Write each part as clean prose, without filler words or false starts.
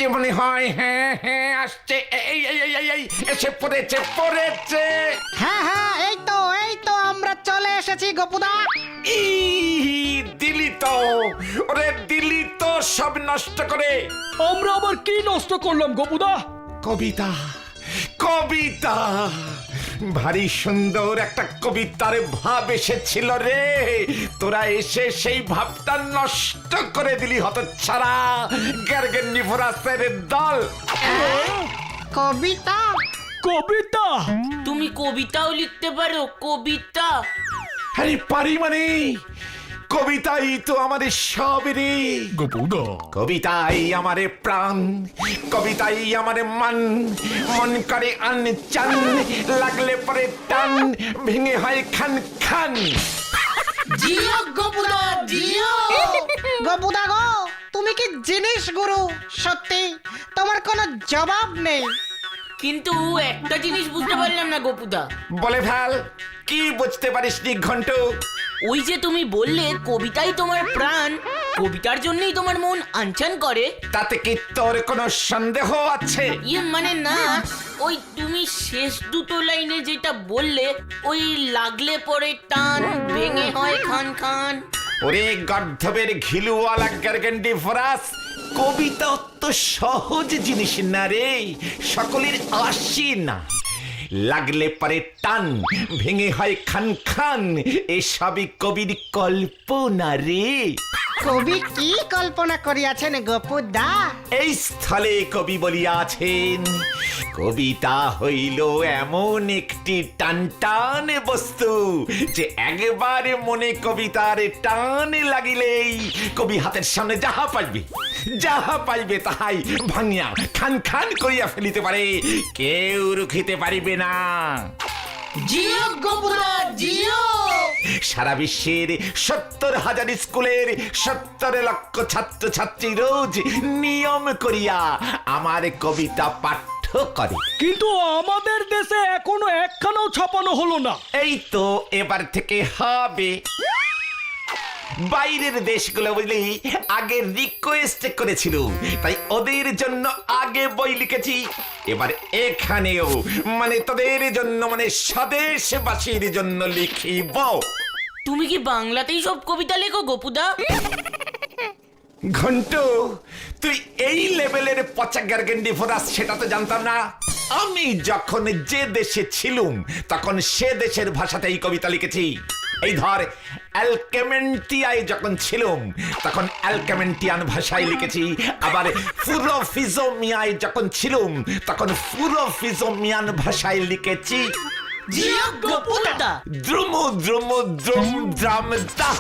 আসছে মনে হয়। হ্যাঁ হ্যাঁ আসছে, এই এই এই এই, এই এসে পড়েছে পড়েছে। হ্যাঁ হ্যাঁ, এই তো আমরা চলে এসেছি গোপুদা। ই দিলি তো, ওরে দিলি তো সব নষ্ট করে। আমরা আবার কি নষ্ট করলাম গোপুদা? কবিতা কবিতা, ভারী সুন্দর একটা কবিতার ভাব এসেছিল রে, তোরা এসে সেই ভাবটা নষ্ট করে দিলি হতচ্ছাড়া গার্গেন্ডিফোরাসের দল। কবিতা? কবিতা? তুমি কবিতাও লিখতে পারো? কবিতা? আরে পারি মানে, কবিতাই তো আমাদের সব রে। গোপুদা, কবিতাই আমারে প্রাণ, কবিতাই আমারে মন, মন করে আনচান, লাগলে পরে টান, ভেঙে হয় খান খান। জিও গোপুদা জিও। গোপুদা গো, তুমি কি জিনিস গুরু, সত্যি তোমার কোনো জবাব নেই। কিন্তু একটা জিনিস বুঝতে পারলাম না গোপুদা। বলে ফেল, কি বুঝতে পারিস নি ঘন্টু? ওই যে তুমি বললে কবিতাই তোমার প্রাণ, কবিতার জন্যই তোমার মন আনচান করে। তাতে কি তোর কোনো সন্দেহ আছে? ইয়ে মানে না, ওই তুমি শেষ দুটো লাইনে যেটা বললে, ওই লাগলে পরে টান, ভেঙে হয় খান খান। ওরে গর্ধবের ঘিলুওয়ালা গার্গেন্ডিফোরাস, কবিতা তো সহজ জিনিস না রে, সকলের আসে না। লাগলে পরে টান, ভেঙে হয় খান খান, এসবই কবির কল্পনা রে। কবি কি কল্পনা করিয়াছেন গোপুদা? এই স্থলে কবি বলিয়াছেন, কবিতা হইল এমন একটি টানটান বস্তু যে একবার মনে কবিতার টান লাগিলেই কবি হাতের সামনে যাহা পাইবে তাহাই ভাঙিয়া খান খান করিয়া ফেলিতে পারে, কেউ রুখিতে পারিবে না। জিও গোপুদা জিও। সারা বিশ্বের 70,000 স্কুলের 70 লক্ষ ছাত্র ছাত্রী রোজ নিয়ম করিয়া আমার কবিতা পাঠ্য করে। কিন্তু আমাদের দেশে এখনো একখানাও ছাপানো হলো না। এই তো এবার থেকে হবে। বাইরের দেশগুলো বুঝলি আগে রিকোয়েস্ট করেছিল, তাই ওদের জন্য আগে বই লিখেছি। এবার এখানেও মানে তোদের জন্য, মানে স্বদেশবাসীর জন্য লিখিব। তুমি কি বাংলাতেই সব কবিতা লেখো গোপুদা? ঘন্টু, তুই এই লেভেলের পচা গার্গেন্ডিফোরাস সেটা তো জানতাম না। আমি যখন যে দেশে ছিলুম তখন সে দেশের ভাষাতেই কবিতা লিখেছি। এই ধর, অ্যালকেমেন্টিয়ায় যখন ছিলুম তখন অ্যালকেমেন্টিয়ান ভাষায় লিখেছি, আবার ফুরোফিজোমিয়ায় যখন ছিলুম তখন ফুরোফিজোমিয়ান ভাষায় লিখেছি। জিও গোপুদা। দ্রুম দ্রুম দ্রুম দ্রাম দা,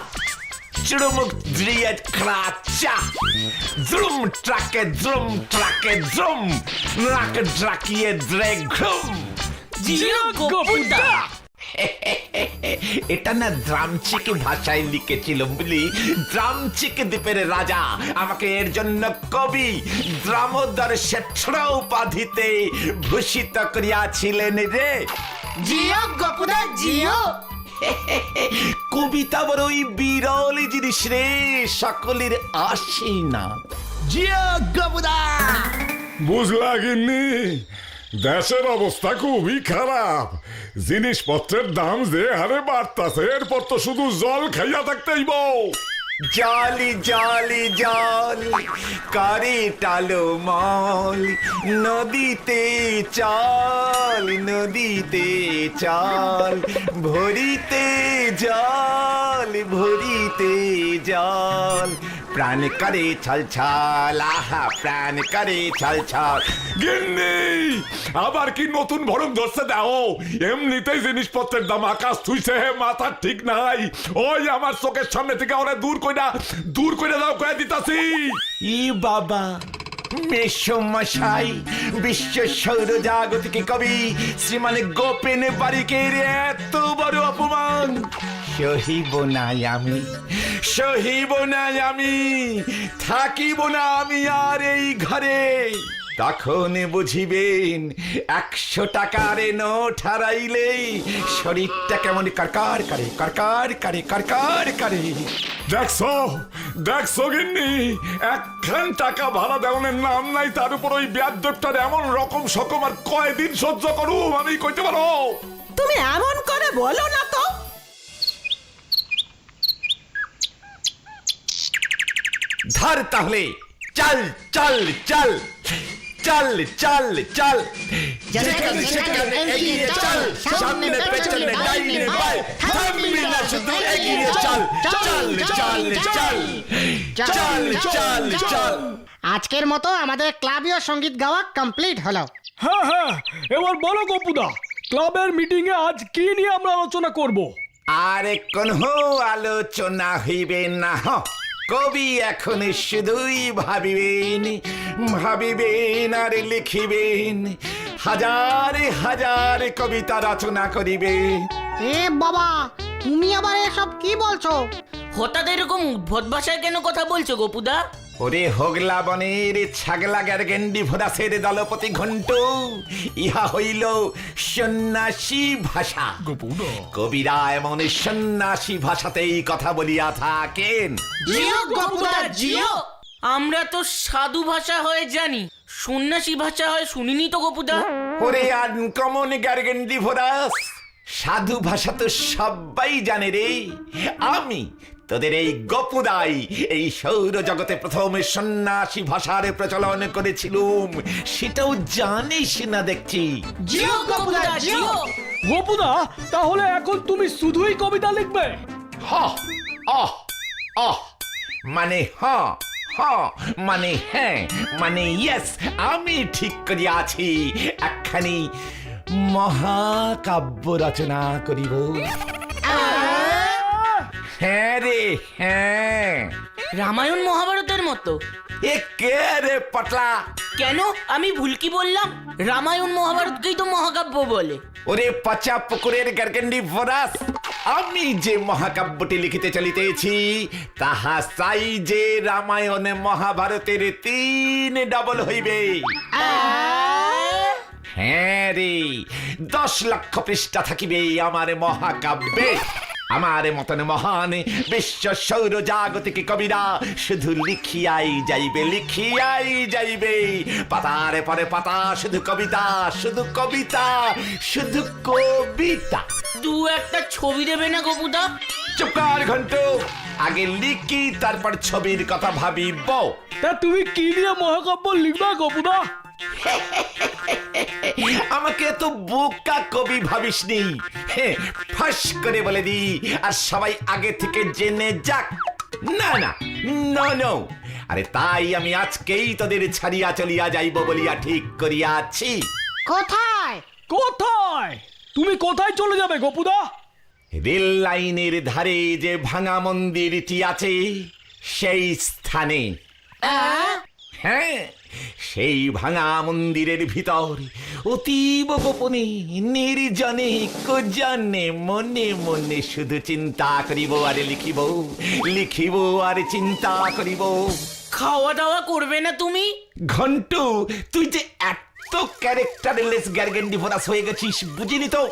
চুড়ুমুক দ্রিয়েট ক্রাচা, দ্রুম ট্রাকে দ্রুম, নাক ড্রাকিয়ে দ্রে ঘ্রুম। জিও গোপুদা। এটা না দ্রামচিক ভাষায় লিখেছিল বলি, দ্রামচিক দ্বীপের রাজা আমাকে এর জন্য কবি দ্রামোদর শেঠ্র উপাধিতে ভূষিত করিয়াছিলেন রে। জিও গোপুদা জিও। কবিতা বড়ই বিরল জিনিস রে, সকলের আসে না। জিও গোপুদা। বুঝলা গিন্নি, দেশের অবস্থা খুবই খারাপ। জিনিসপত্রের দাম যে হারে বাড়তাছে, এরপর তো শুধু জল খাইয়া থাকতেইব। জালি জালি জল করে টালো মল, নদীতে চল ভরিতে জল, প্রাণ করে ছল ছল, আহা প্রাণ করে ছল ছল। গিন্নি, আবার কি নতুন ভরম ধরছে দাও? এমনিতেই জিনিসপত্রের দাম আকাশ ছুঁইছে, মাথা ঠিক নাই। ওই আমার চোখের সামনে থেকে ওরা দূর কইরা দাও, কয়ে দিতাছি। ই বাবা, মেসমশাই বিশ্ব সৌরজাগতিক কবি শ্রীমান গোপেন বারিকের এত বড় অপমান সহিব না আমি, থাকিব না আমি আর এই ঘরে। তখন বুঝিবেন 100 টাকার নোট হারাইলেই শরীরটা কেমন কারকার করে কারকার করে কারকার করে। দেখছো দেখছো গিন্নি, একখান টাকা ভাড়া দেওয়ানের নাম নাই, তার উপর ওই ব্যাধটার এমন রকম সকম আর কয়দিন সহ্য করুম আমি কইতে পারো। তুমি এমন করে বলো না তো। ধর তাহলে, চল চল চল চল চল চল, যেখানে সেখানে এগিয়ে চল, সামনে পেছনে ডাইনে বাই, থামবি না শুধু এগিয়ে চল চল চল চল চল চল চল। আজকের মতো আমাদের ক্লাবীয় সঙ্গীত গাওয়া কমপ্লিট হলো। হ্যাঁ হ্যাঁ, এবার বলো গপুদা, ক্লাবের মিটিং এ আজ কি নিয়ে আমরা আলোচনা করব? আর কোনো আলোচনা হইবে না, কবি এখন শুধুই ভাবিবেন ভাবিবেন আর লিখিবেন, হাজার হাজার কবিতা রচনা করিবে। এ বাবা, তুমি আবার এসব কি বলছো? হঠাৎ এরকম উদ্ভট ভাষায় কেন কথা বলছো গোপুদা? ওরে হোগলা বনের ছাগলা গ্যারগেন্ডি ভোদাসের দলপতি ঘন্টু, ইহা হইল সন্ন্যাসী ভাষা। কবিরা এমন সন্ন্যাসী ভাষাতেই কথা বলিয়া থাকেন। জিও গোপুদা জিও। আমরা তো সাধু ভাষা হয়ে জানি, সন্ন্যাসী ভাষা হয় শুনিনি তো গোপুদা। ওরে আনকমন গ্যারগেন্ডি ভোদাস, সাধু ভাষা তো সবাই জানে রে। আমি তোদের এই গপুদাই এই সৌর জগতে প্রথম সন্ন্যাসী ভাষার প্রচলন করেছিলুম, সেটাও জানিস না দেখছি। জিও গোপুদা জিও। গপুদা, তাহলে এখন তুমি শুধুই কবিতা লিখবে? হ অহ অহ মানে হ, হ মানে হ্যাঁ, মানে ইয়েস, আমি ঠিক করিয়াছি, একখানি মহাকাব্য রচনা করিব। হ্যাঁ রে হ্যাঁ। রামায়ণ মহাভারতের মতো? এ কে রে পটলা? কেন, আমি ভুল কি বললাম? রামায়ণ মহাভারতকেই তো মহাকাব্য বলে। ওরে পচা পুকুরের গার্গেন্ডি ভরাস, আমি যে মহাকাব্যটি লিখিতে চলিতেছি তাহা চাই যে রামায়ণ মহাভারতের 3 ডবল হইবে। হ্যাঁ রে, 10 লক্ষ পৃষ্ঠা থাকিবে আমার মহাকাব্যে। আমার মতন মহান বিশ্ব সৌর জাগতিক কবিরা শুধু লিখিয়াই যাইবে, লিখিয়াই যাইবে, পাতার পরে পাতা শুধু কবিতা, শুধু কবিতা, শুধু কবিতা। দু একটা ছবি দেবে না গোপুদা? চুপ কর ঘন্টু, আগে লিখি তারপর ছবির কথা ভাবিব। তা তুমি কি নিয়ে মহাকাব্য লিখবে গপুদা? আমাকে তো বোকা কবি ভাবিসনি, ফাঁস করে বলে দি আর সবাই আগে থেকে জেনে যাক। না না, নো নো, আরে তাই আমি আজকেই তোদের ছাড়িয়া চলিয়া যাইব বলিয়া ঠিক করিয়াছি। কোথায়? কোথায়? তুমি কোথায় চলে যাবে গপুদা? রেল লাইনের ধারে যে ভাঙা মন্দিরটি আছে সেই স্থানে। হ্যাঁ, সেই ভাঙা মন্দিরের ভিতর অতীব গোপনে নির্জনে কুজনে মনে মনে শুধু চিন্তা করিব আর লিখিব, লিখিব আর চিন্তা করিব। খাওয়া দাওয়া করবে না তুমি? ঘন্টু, তুই যে এত ক্যারেক্টারলেস গ্যারগেন্ডি ভরাস হয়ে গেছিস বুঝিনি তো।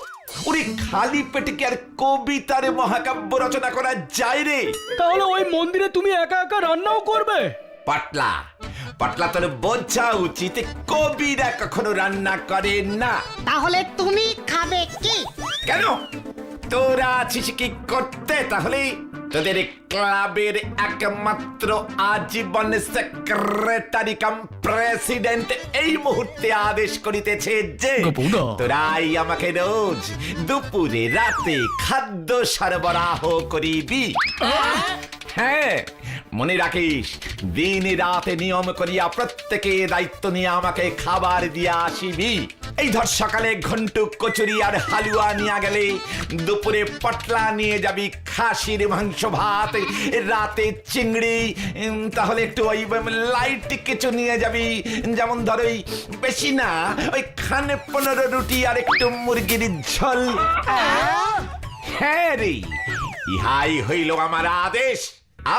ওরে খালি পেটে কি আর কবিতার মহাকাব্য রচনা করা যায় রে? তাহলে ওই মন্দিরে তুমি একা একা রান্নাও করবে? পাটলা পাটলা, তোর বোঝা উচিত কবিরা কখনো রান্না করে না। তাহলে তুমি খাবে কি? কেন, তোরা আছিস কি করতে? তাহলে তোদের ক্লাবের একমাত্র আজীবন সেক্রেটারি কাম প্রেসিডেন্ট এই মুহূর্তে আদেশ করিতেছে যে তোরাই আমাকে রোজ দুপুরে রাতে খাদ্য সরবরাহ করিবি। হ্যাঁ, মনে রাখিস, দিন রাতে নিয়ম করিয়া প্রত্যেকে দায়িত্ব নিয়ে আমাকে খাবার দিয়া আসিবি। এই ধর, সকালে ঘন্টু কচুরি আর হালুয়া নিয়ে গেলে, দুপুরে পটলা নিয়ে যাবি খাসির মাংস ভাত, রাতে চিংড়ি, তাহলে একটু ওই লাইট কিছু নিয়ে যাবি, যেমন ধর ওই বেশি না, ওই 15 রুটি আর একটু মুরগির ঝোল। হ্যাঁ রে, ইহাই হইল আমার আদেশ।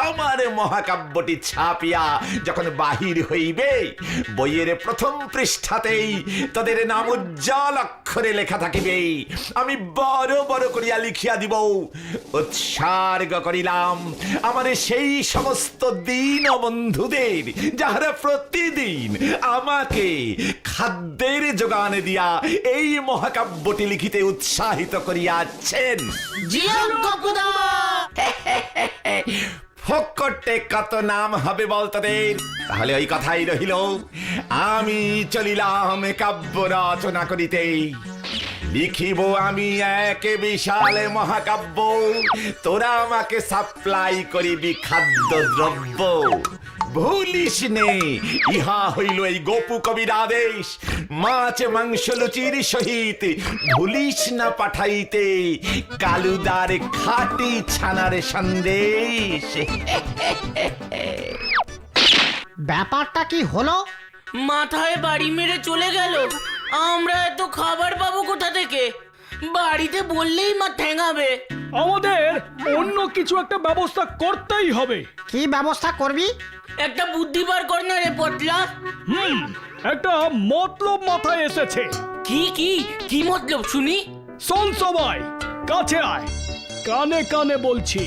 আমার মহাকাব্যটি ছাপিয়া যখন বাহির হইবে, বইয়ের প্রথম পৃষ্ঠাতেই তাদের নাম উজ্জ্বল অক্ষরে লেখা থাকিবে। আমি বড় বড় করিয়া লিখিয়া দিব, উৎসর্গ করিলাম আমার সেই সমস্ত দীন বন্ধুদের যাহারা প্রতিদিন আমাকে খাদ্যের যোগান দিয়া এই মহাকাব্যটি লিখিতে উৎসাহিত করিয়াছেন। জিও গপুদা। ফকটে কত নাম হবে বল তোদের? তাহলে ওই কথাই রহিল, আমি চলিলাম কাব্য রচনা করিতে। লিখিব আমি এক বিশাল মহাকাব্য, তোরা আমাকে সাপ্লাই করিবি খাদ্য দ্রব্য। ভুলিস নে, ইহা হইল এই গোপু কবির আদেশ। মাছ মাংস লুচির সহিত ভুলিস না পাঠাইতে কালুদার খাটি ছানার সন্দেশ। ব্যাপারটা কি হলো? মাথায় বাড়ি মেরে চলে গেল। আমরা এত খাবার পাবো কোথা থেকে? বাড়িতে বললেই মা ঠেঙাবে। আমাদের অন্য কিছু একটা ব্যবস্থা করতেই হবে। কি ব্যবস্থা করবি? একটা বুদ্ধি বার কর না রে পটলা। একটা মতলব মাথায় এসেছে। কি কি কি মতলব শুনি? শোন সবাই, কাছে আয়, কানে কানে বলছি।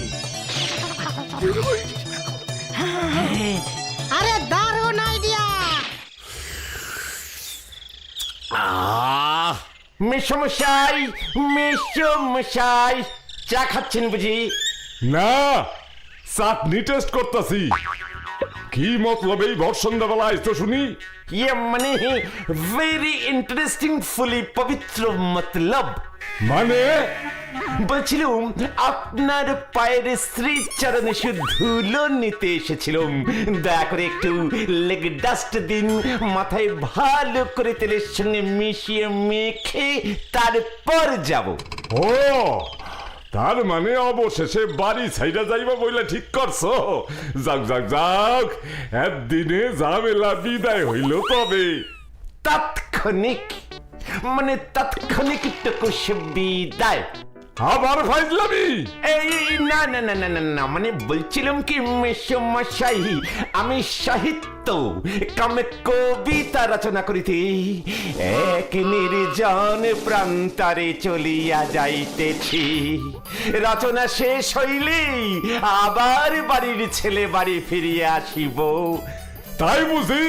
আরে দারুণ আইডিয়া! মেসমশাই, মেসমশাই, চা খাচ্ছেন বুঝি? না, চাটনি টেস্ট করতেছি। কি মতলব এই ভর সন্ধ্যাবেলায় তো শুনি? ইয়ে মানে ভেরি ইন্টারেস্টিং ফুলি পবিত্র মতলব। মানে বলছিলাম আপনার পায়ের শ্রীচরণে ধুলো নিতে এসেছিলাম, দয়া করে একটু লেগ ডাস্ট দিন, মাথায় ভালো করে তেলের সঙ্গে মিশিয়ে মেখে তারপর যাব। ও, তার মানে অবশেষে বাড়ি ছাইড়া যাইবা বইলা ঠিক করছো। যাক যাক যাক, একদিনে ঝামেলা বিদায় হইল তবে। তাৎক্ষণিক মানে তাৎক্ষণিক টুকু সে বিদায়। আবার ফাইজলামি? এই না না না না না না, মানে বলছিলাম কি মেসমশাই, আমি সাহিত্য কামে কবিতা রচনা করিতে এক নির্জন প্রান্তরে চলিয়া যাইতেছি। রচনা শেষ হইলেই আবার বাড়ির ছেলে বাড়ি ফিরিয়া আসিব। তাই বুঝি?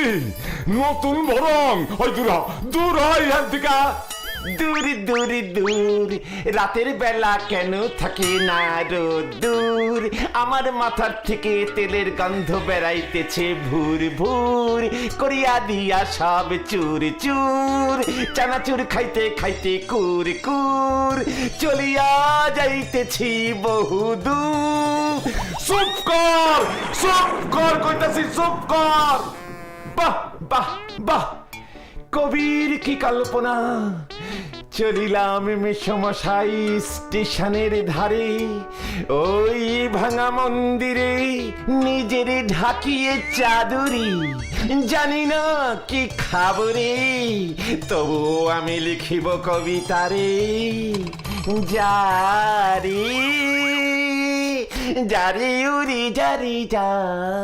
নতুন বরং ওই দূর হয় এখান থেকে। দূর দূর দূর, রাতের বেলা কেন থাকে না দূর? আমার মাথার থেকে তেলের গন্ধ বেড়াইতেছে ভুর ভুর করিয়া দিয়া সব চুর চুর। চানাচুর খাইতে খাইতে কুর কুর চলিয়া যাইতেছি বহুদূর। চুপ কর, চুপ কর কইতাছি, চুপ কর। বাহ বাহ বাহ, কবির কি কল্পনা! চলিলাম মেসমশাই স্টেশনের ধারে, ওই ভাঙা মন্দিরে নিজের ঢাকিয়ে চাদরি। জানি না কি খাবরে, তবু আমি লিখিব কবিতারে। জারি জারি উড়ি জারি যা।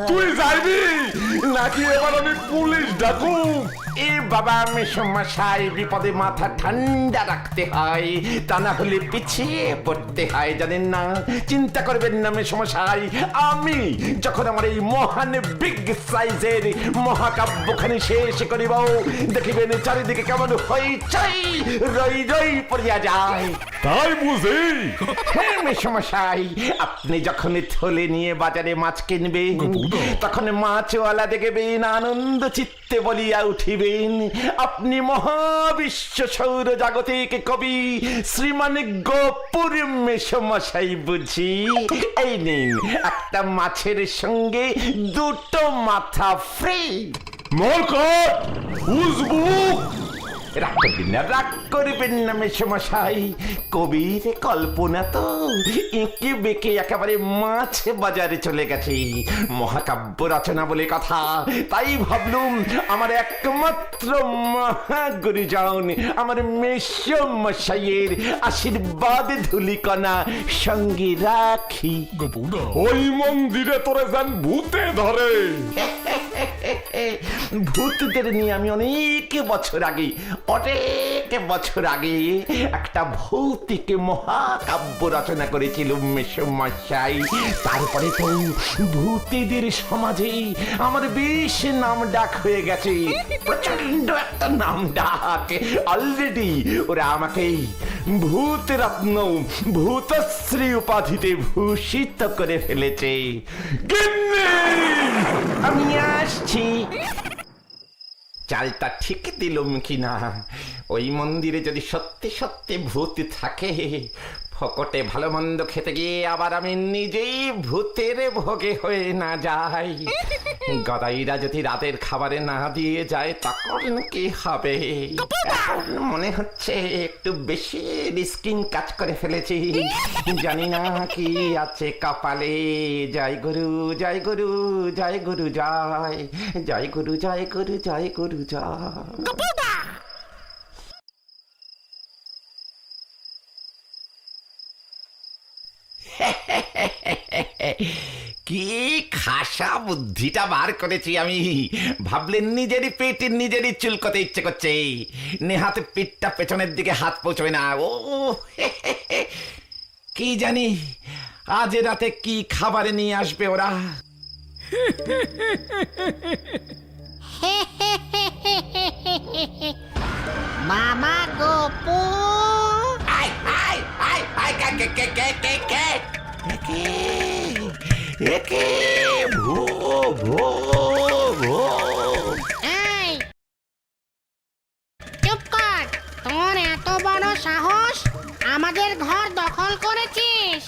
তুই যাইবি নাকি এবার আমি পুলিশ ডাকুম? এ বাবা মেসমশাই, বিপদে মাথা ঠান্ডা রাখতে হয়, তা না হলে পিছিয়ে পড়তে হয়, জানেন না? চিন্তা করবেন না মেসমশাই, আমি যখন আমার এই মহান বিগ সাইজের মহাকাব্যখানি শেষ করিব, দেখিবেন চারিদিকে কেমন হইচই রই রই পড়িয়া যায়। তাই বুঝি? হ্যাঁ মেসমশাই, আপনি যখন থলে নিয়ে বাজারে মাছ কিনবেন, তখন মাছওয়ালা দেখবেন আনন্দ চিত্তে বলিয়া উঠিবেন, আপনি মহাবিশ্ব সৌর জাগতিক কবি শ্রীমান গোপুর মেসমশাই বুঝি। এই নিন একটা মাছের সঙ্গে দুটো মাথা ফ্রি। মরকট উজবুক রাগ করবেন না মেসমশাই, কবির কল্পনা তো এঁকে বেঁকে একেবারে মাছ বাজারে চলে গেছে। মহাকাব্য রচনা বলে কথা, তাই ভাবলুম আমার একমাত্র মহাগুরুজন আমার মেসমশাইয়ের আশীর্বাদ ধুলিকণা সঙ্গে রাখি। ওই মন্দিরে তোরে যান ভূতে ধরে। ভূতদের নিয়ে আমি অনেক বছর আগে একটা ভৌতিক মহাকাব্য রচনা করেছিলাম মেসমশাই। তারপরে তো ভূতেদের সমাজে আমার বেশ নাম ডাক হয়ে গেছে, প্রচন্ড একটা নাম ডাক। অলরেডি ওরা আমাকে ভূত রত্ন ভূতশ্রী উপাধিতে ভূষিত করে ফেলেছে। আমি আসছি। চালটা ঠিক দিলুম কিনা? ওই মন্দিরে যদি সত্যি সত্যি ভূত থাকে, ফকটে ভালো মন্দ খেতে গিয়ে আবার আমি নিজেই ভূতের ভোগে হয়ে না যাই। গদাইরা যদি রাতের খাবারে না দিয়ে যায় তখন কি হবে? এখন মনে হচ্ছে একটু বেশি রিস্কিং কাজ করে ফেলেছি। জানি না কি আছে কপালে। জয় গুরু জয় গুরু জয় গুরু জয়, জয় গুরু জয় গুরু জয় গুরু জয়। কি খাসা বুদ্ধিটা বার করেছি আমি। ভাবলেন নিজেরই পেট নিজেরই চুলকোতে ইচ্ছে করছে, নেহাতে পিঠটা পেছনের দিকে হাত পৌঁছবে না। ও কি জানি আজ রাতে কি খাবারে নিয়ে আসবে ওরা। মামা গপু, আয় আয় আয় আয় কে কে কে কে কে কে কে একে ভো ভো ভো। এই চুপ কর, তোর এত বড় সাহস আমাদের ঘর দখল করেছিস?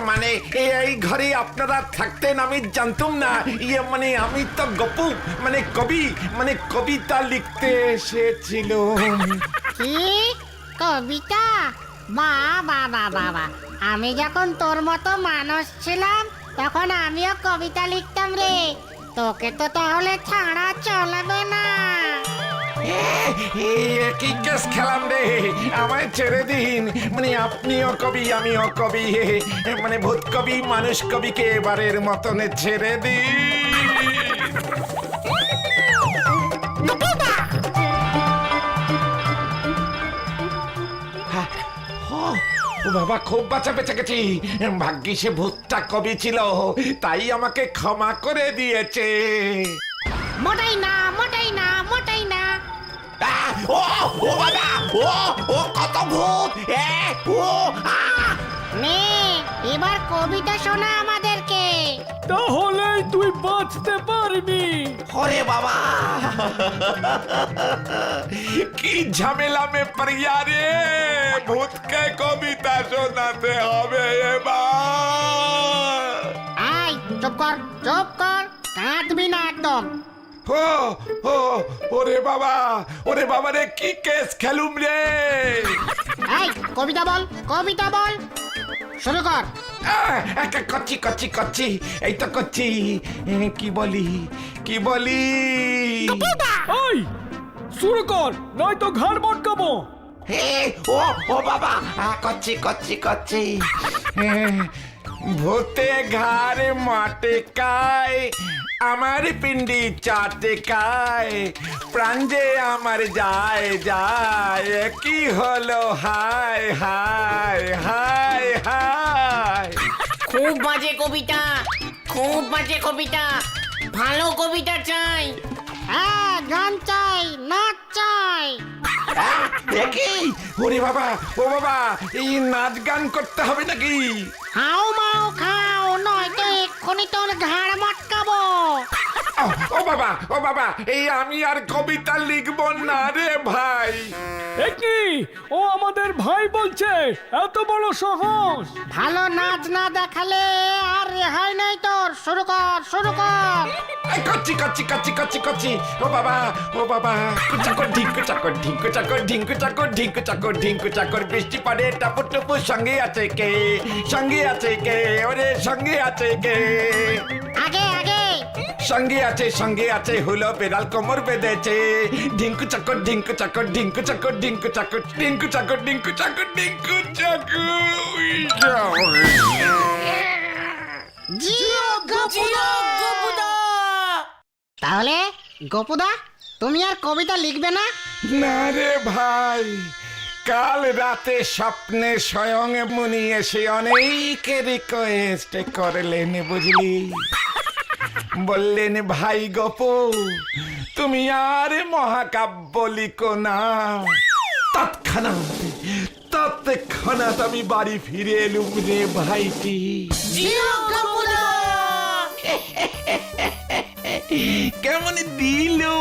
মানে এই ঘরে আপনারা থাকতেন আমি জানতাম না। মানে আমি তো গপু মানে কবি, মানে কবিতা লিখতে এসেছিল। কি কবিতা? বাবা বাবা, আমি যখন তোর মতো মানুষ ছিলাম তখন আমিও কবিতা লিখতাম রে। তোকে তো তাহলে ছাড়া চলবে না। কি কেস খেলাম রে, আমায় ছেড়ে দিন। মানে আপনিও কবি আমিও কবি, মানে ভূত কবি মানুষ কবিকে এবারের মতন ছেড়ে দিন। ও বাবা, খুব বাঁচা বেঁচে গেছি। ভাগ্যি সে ভূতটা কবি ছিল, তাই আমাকে ক্ষমা করে দিয়েছে। মোটাই না মোটাই না মোটাই না। ও ও বাবা, ও কত ভূত! ও নে এবার কবিতা শোনা আমাদেরকে। তাহলেই তুই বাঁচতে পারবি। ওরে বাবা, কি ঝামেলা মে পড়িয়া রে। ভূতকে কবিতা শোনাতে হবে এবার। আই চুপ কর চুপ কর, কাঁদবি না একদম। ও ও ওরে বাবা রে, কি কেস খেলুম রে। এই কবিতা বল কবিতা বল, শুরু কর। করছি এই তো করছি। কি বলি এই শুরু কর, নয়তো ঘাড় মটকাবো। ও বাবা, করছি। ভূতে ঘাড়ে মাটে কায়, আমার পিন্ডি চাটে কায়, প্রাণ যে আমার যায় কি হলো হায় হায় হায় হায়। খুব বাজে কবিতা, খুব বাজে কবিতা। ভালো কবিতা চাই। হ্যাঁ, গান চাই, নাচ চাই। দেখি ওরে বাবা, ও বাবা, এই নাচ গান করতে হবে নাকি? হাও মাও খাও, নয়তো এক্ষুনি তোর ঘাড় মটকাবো। ও বাবা এই আমি আর কবিতা লিখবো না রে ভাই। কি ও আমাদের ভাই বলছে এত বড় সাহস? ভালো নাচ না দেখালে আর রেহাই নেই তোর। শুরু কর শুরু কর। এই করছি ও বাবা কুচাকর ঢিঙ্কু চাকর ঢিঙ্কু চাকর ঢিঙ্কু চাকর ঢিঙ্কু চাকর ঢিঙ্কু চাকর বৃষ্টি পড়ে টাপুর টুপুর সঙ্গে আছে কে ওরে সঙ্গে আছে কে আগে আগে। সঙ্গে আছে হলো বেড়াল কোমর বেঁধেছে ঢিঙ্কু চাকর ঢিঙ্কু চাকর ঢিঙ্কু চাকর ঢিঙ্কু চাকর ঢিঙ্কু চাকর ঢিঙ্কু চাকর ঢিঙ্কু চাকর। জিও জিও গপুদা। তাহলে গোপুদা তুমি আর কবিতা লিখবে না? না রে ভাই, কাল রাতে স্বপ্নে স্বয়ং মুনি এসে অনেক রিকোয়েস্ট করলেন বুঝলি। বললেন ভাই গপু তুমি আর মহাকাব্য লিখো না। তৎক্ষণাৎ আমি বাড়ি ফিরে এলুম রে ভাইটি। জিও গপুদা। কেমন দিলু